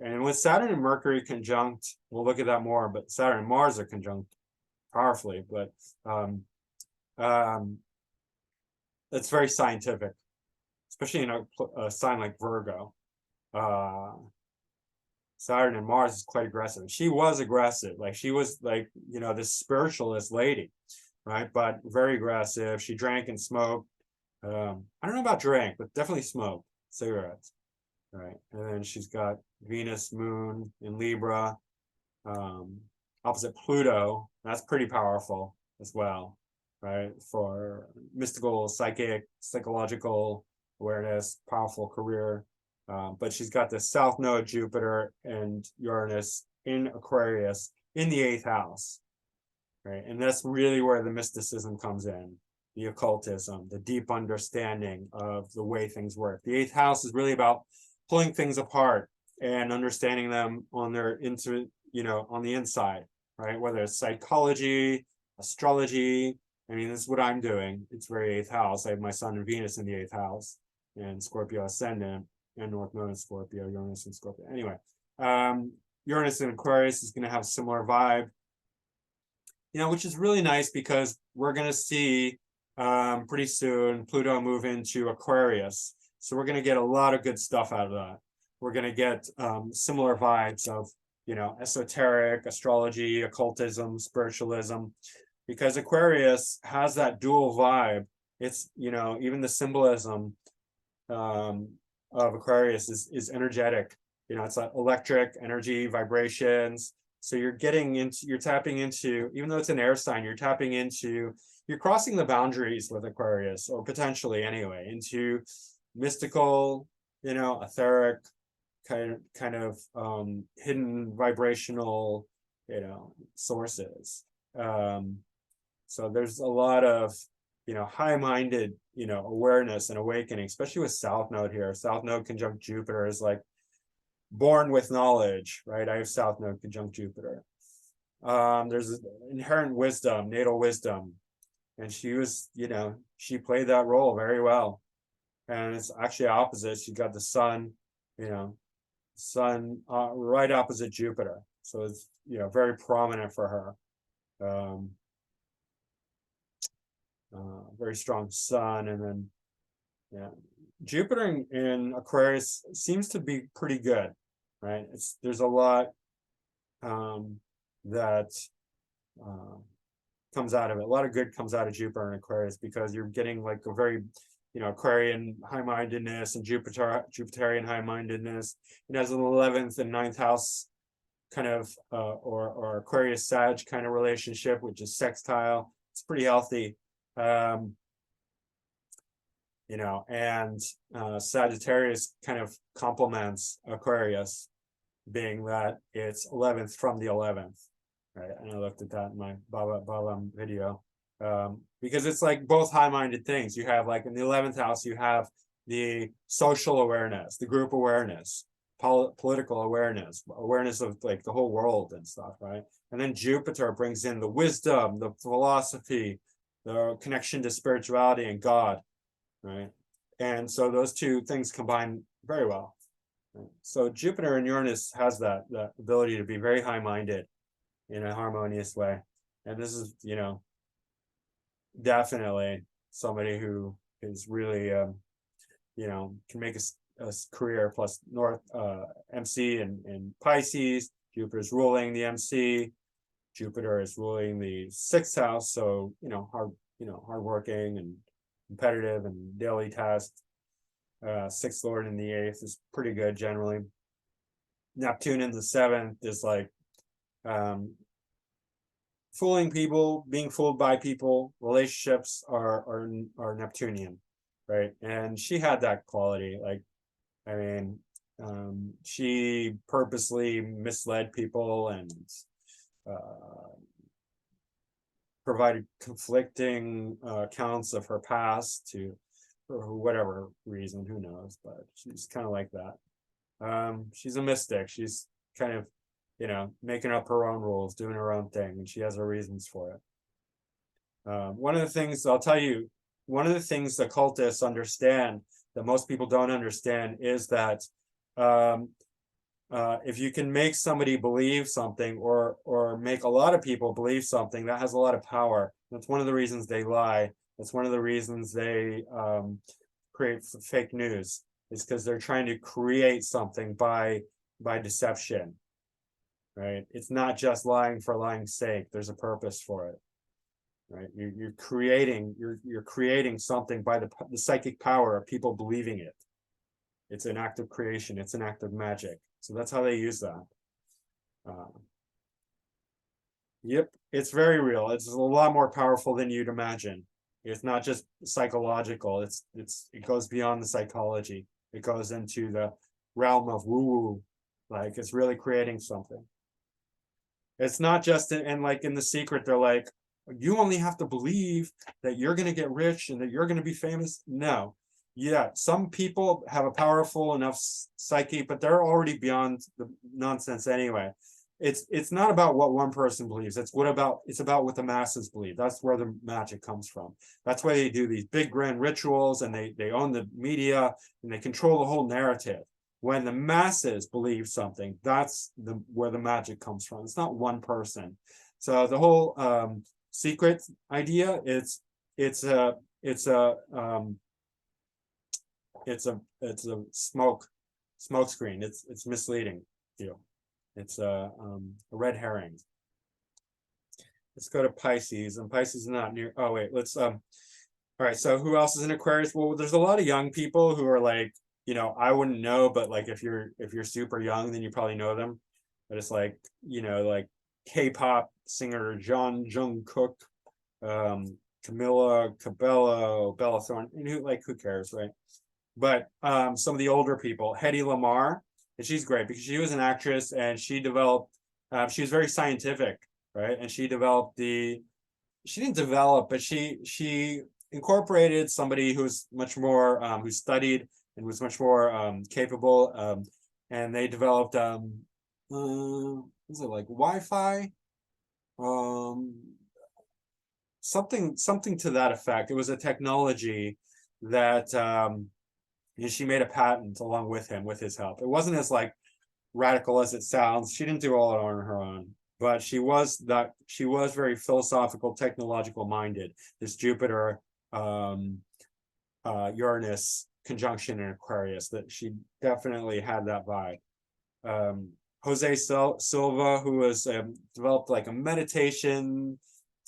A: And with Saturn and Mercury conjunct, we'll look at that more, but Saturn and Mars are conjunct powerfully, but it's very scientific, especially in a sign like Virgo. Saturn and Mars is quite aggressive. She was aggressive. Like she was like, this spiritualist lady, right? But very aggressive. She drank and smoked. I don't know about drank, but definitely smoked cigarettes, right? And then she's got Venus, Moon in Libra, opposite Pluto. That's pretty powerful as well, right? For mystical, psychic, psychological awareness, powerful career. But she's got the South Node, Jupiter and Uranus in Aquarius in the 8th house, right? And that's really where the mysticism comes in, the occultism, the deep understanding of the way things work. The 8th house is really about pulling things apart and understanding them on their on the inside, right? Whether it's psychology, astrology. I mean, this is what I'm doing. It's very 8th house. I have my Sun and Venus in the 8th house and Scorpio ascendant, and North Node in Scorpio, Uranus in Scorpio. Anyway, Uranus in Aquarius is going to have a similar vibe, which is really nice because we're going to see pretty soon Pluto move into Aquarius. So we're going to get a lot of good stuff out of that. We're going to get similar vibes of, esoteric, astrology, occultism, spiritualism, because Aquarius has that dual vibe. It's, even the symbolism of Aquarius is energetic. It's like electric energy, vibrations. So you're tapping into, even though it's an air sign, you're crossing the boundaries with Aquarius, or potentially anyway, into mystical, etheric, kind of hidden vibrational, sources. So there's a lot of, high-minded, awareness and awakening, especially with South Node here. South Node conjunct Jupiter is like born with knowledge, right? I have South Node conjunct Jupiter. There's inherent wisdom, natal wisdom. And she was, she played that role very well. And it's actually opposite. She got the sun, right opposite Jupiter. So it's, very prominent for her. Very strong sun, and then Jupiter in Aquarius seems to be pretty good, right? There's a lot that comes out of it. A lot of good comes out of Jupiter in Aquarius, because you're getting like a very Aquarian high-mindedness and Jupiterian high-mindedness. It has an 11th and 9th house kind of or Aquarius Sag kind of relationship, which is sextile. It's pretty healthy. And Sagittarius kind of complements Aquarius, being that it's 11th from the 11th, right? And I looked at that in my Baba video, because it's like both high-minded things. You have, like, in the 11th house, you have the social awareness, the group awareness, political awareness of like the whole world and stuff, right? And then Jupiter brings in the wisdom, the philosophy, the connection to spirituality and God, right? And so those two things combine very well. Right? So Jupiter and Uranus has that ability to be very high-minded in a harmonious way. And this is, definitely somebody who is really, can make a career. Plus North MC and Pisces. Jupiter's ruling the MC. Jupiter is ruling the 6th house, so hardworking and competitive and daily tasks. 6th Lord in the 8th is pretty good generally. Neptune in the 7th is like fooling people, being fooled by people. Relationships are Neptunian, right? And she had that quality. Like, I mean, she purposely misled people and provided conflicting accounts of her past to, for whatever reason, who knows, but she's kind of like that. She's a mystic. She's kind of, making up her own rules, doing her own thing, and she has her reasons for it. One of the things I'll tell you, one of the things the cultists understand that most people don't understand is that if you can make somebody believe something, or make a lot of people believe something, that has a lot of power. That's one of the reasons they lie. That's one of the reasons they create fake news, is because they're trying to create something by deception, right? It's not just lying for lying's sake. There's a purpose for it, right? You're creating something by the psychic power of people believing it. It's an act of creation. It's an act of magic. So that's how they use that. Yep, it's very real. It's a lot more powerful than you'd imagine. It's not just psychological. It goes beyond the psychology. It goes into the realm of woo-woo. Like, it's really creating something. It's not just, and like in The Secret, they're like, you only have to believe that you're going to get rich and that you're going to be famous. No. Yeah, some people have a powerful enough psyche, but they're already beyond the nonsense anyway. It's not about what one person believes. It's about what the masses believe. That's where the magic comes from. That's why they do these big grand rituals, and they own the media, and they control the whole narrative. When the masses believe something, that's where the magic comes from. It's not one person. So the whole secret idea, it's a smoke screen. It's misleading you. It's a red herring. Let's go to Pisces, and Pisces is not near. Oh wait, let's all right, so who else is in Aquarius? Well, there's a lot of young people who are like, I wouldn't know, but like if you're super young, then you probably know them. But it's like, like K-pop singer John Jungkook, Camila Cabello, Bella Thorne, and who cares, right? But some of the older people, Hedy Lamarr, and she's great because she was an actress, and she developed, she was very scientific, right? And she didn't develop, but she incorporated somebody who's much more, who studied and was much more capable, and they developed, was it like Wi-Fi? Something to that effect. It was a technology that she made a patent along with him, with his help. It wasn't as like radical as it sounds. She didn't do all it on her own, but she was very philosophical, technological minded. This Jupiter Uranus conjunction in Aquarius, that she definitely had that vibe. Jose Silva, who was developed like a meditation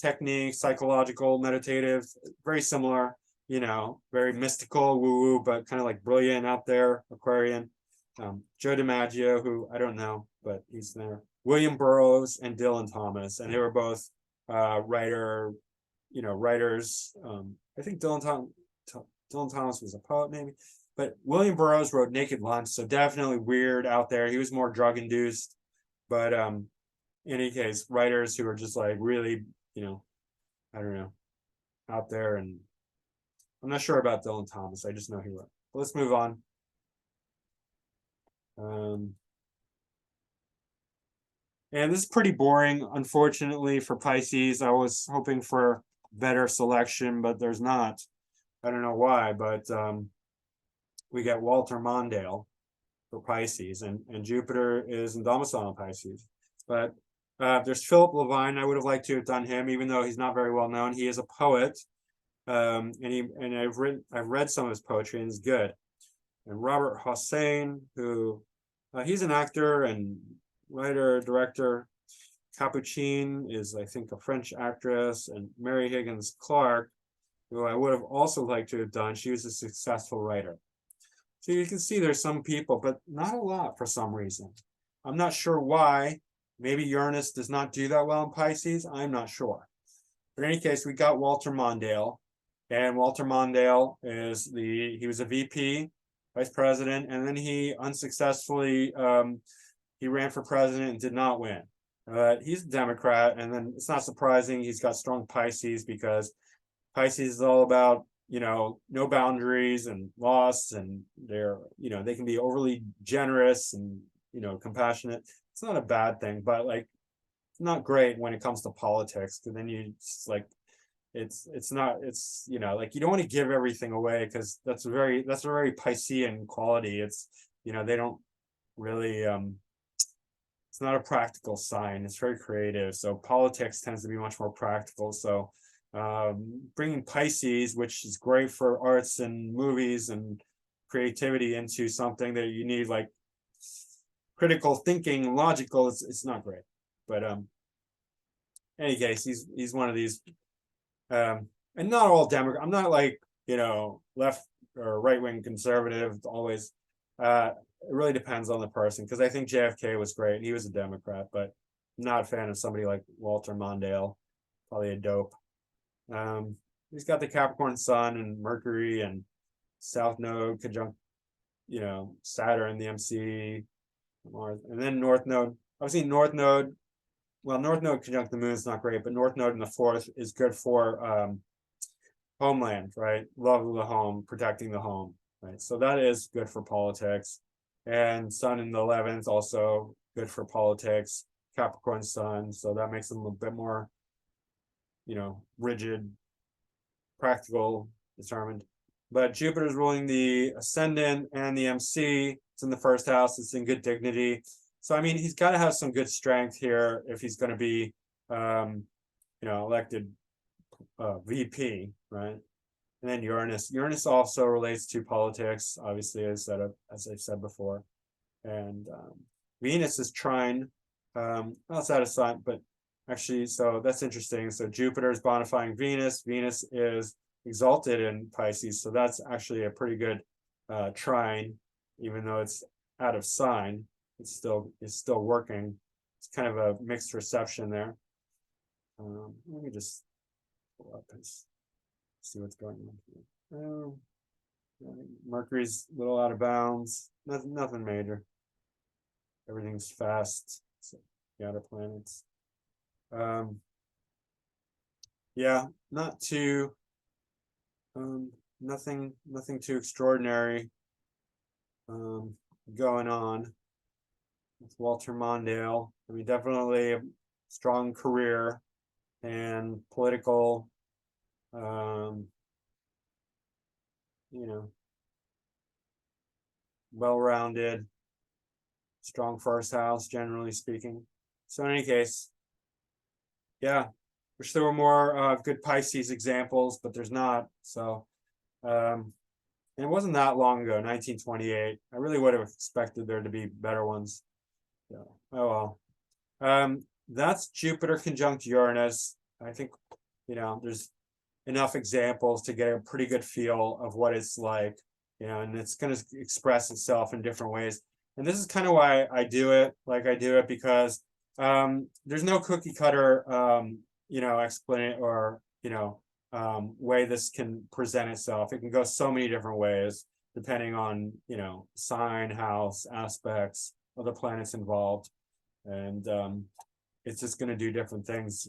A: technique, psychological, meditative, very similar, very mystical, woo-woo, but kind of like brilliant out there, Aquarian. Joe DiMaggio, who I don't know, but he's there. William Burroughs and Dylan Thomas, and they were both writers. I think Dylan Thomas was a poet, maybe, but William Burroughs wrote Naked Lunch, so definitely weird out there. He was more drug induced, but in any case, writers who are just like really, I don't know, out there. And I'm not sure about Dylan Thomas. I just know he wrote. But let's move on. And this is pretty boring, unfortunately, for Pisces. I was hoping for better selection, but there's not. I don't know why, but we get Walter Mondale for Pisces, and Jupiter is in domicile in Pisces. But there's Philip Levine. I would have liked to have done him, even though he's not very well known. He is a poet, and I've read some of his poetry, and it's good. And Robert Hossein, who he's an actor and writer, director. Capucine is, I think, a French actress, and Mary Higgins Clark, who I would have also liked to have done. She was a successful writer. So you can see there's some people, but not a lot for some reason. I'm not sure why. Maybe Uranus does not do that well in Pisces. I'm not sure. But in any case, we got Walter Mondale. And Walter Mondale he was a VP, vice president, and then he unsuccessfully he ran for president and did not win. He's a Democrat, and then it's not surprising he's got strong Pisces, because Pisces is all about, no boundaries and loss, and they can be overly generous and, compassionate. It's not a bad thing, but like, not great when it comes to politics, because then it's not, like, you don't want to give everything away, because that's a very Piscean quality. It's, they don't really, it's not a practical sign. It's very creative. So politics tends to be much more practical. So bringing Pisces, which is great for arts and movies and creativity, into something that you need, like critical thinking, logical, it's not great. But any case, he's one of these, and not all Democrat. I'm not like, left or right wing conservative always. It really depends on the person, because I think JFK was great. He was a Democrat, but I'm not a fan of somebody like Walter Mondale. Probably a dope. He's got the Capricorn Sun and Mercury and South Node conjunct, Saturn, the MC, Mars, and then North Node. Obviously, North Node. Well, North Node conjunct the Moon is not great, but North Node in the 4th is good for homeland, right? Love of the home, protecting the home, right? So that is good for politics. And Sun in the 11th also good for politics. Capricorn Sun, so that makes them a bit more, rigid, practical, determined. But Jupiter's ruling the ascendant and the MC. It's in the 1st house. It's in good dignity. So I mean, he's got to have some good strength here if he's going to be, elected VP, right? And then Uranus. Uranus also relates to politics, obviously, as I've said before. And Venus is trine outside of sign, but actually, so that's interesting. So Jupiter is bonifying Venus. Venus is exalted in Pisces, so that's actually a pretty good trine, even though it's out of sign. It's still working. It's kind of a mixed reception there. Let me just pull up and see what's going on here. Mercury's a little out of bounds. Nothing major. Everything's fast. So the outer planets. Yeah, not too. Nothing too extraordinary going on with Walter Mondale. I mean, definitely a strong career and political, well-rounded, strong 1st house, generally speaking. So in any case, yeah, wish there were more good Pisces examples, but there's not. So, and it wasn't that long ago, 1928. I really would have expected there to be better ones. So, oh well. That's Jupiter conjunct Uranus. I think, there's enough examples to get a pretty good feel of what it's like, and it's going to express itself in different ways. And this is kind of why I do it. Like, I do it because there's no cookie cutter, explain or, way this can present itself. It can go so many different ways, depending on, sign, house, aspects, other planets involved. And it's just going to do different things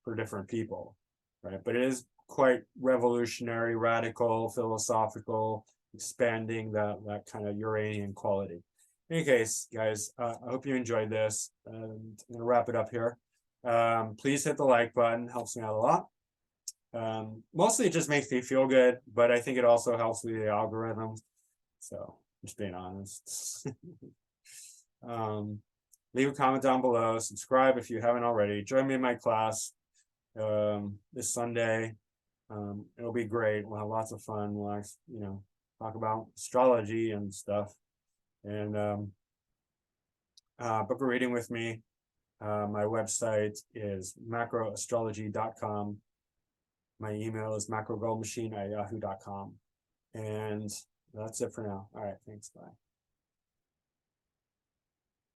A: for different people, right? But it is quite revolutionary, radical, philosophical, expanding that kind of Uranian quality. In any case, guys, I hope you enjoyed this. I'm going to wrap it up here. Please hit the like button, helps me out a lot. Mostly it just makes me feel good, but I think it also helps with the algorithm. So just being honest. Leave a comment down below, subscribe if you haven't already, join me in my class this Sunday. It'll be great. We'll have lots of fun. We'll talk about astrology and stuff, and book a reading with me. My website is macroastrology.com. My email is macrogoldmachine@yahoo.com. And that's it for now. All right, thanks, bye.